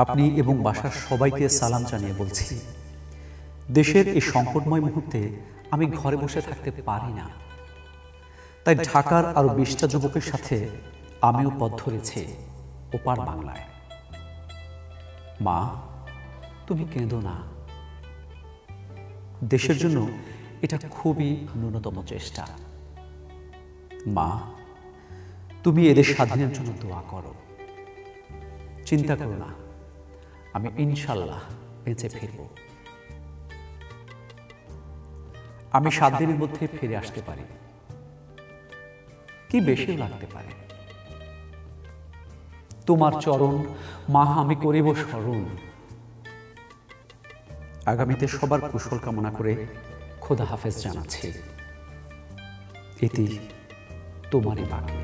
আপনি এবং বাসার সবাইকে সালাম জানিয়ে বলছি, দেশের এই সংকটময় মুহূর্তে আমি ঘরে বসে থাকতে পারি না। তাই ঢাকার আরো 20টা যুবকের সাথে আমিও পথ ধরেছি ওপার বাংলায়। মা, তুমি কেঁদো না। দেশের জন্য এটা খুবই ন্যূনতম চেষ্টা। মা, তুমি এদের স্বাধীনের জন্য দোয়া করো। চিন্তা করো না, আমি ইনশাল্লাহ বেঁচে ফিরব। আমি 7 দিনের মধ্যে ফিরে আসতে পারি, কি বেশিও লাগতে পারে। তোমার চরণ মা আমি করিব স্মরণ। আগামীতে সবার কুশল কামনা করে খোদা হাফেজ জানাচ্ছি। ইতি তোমারই বাকি।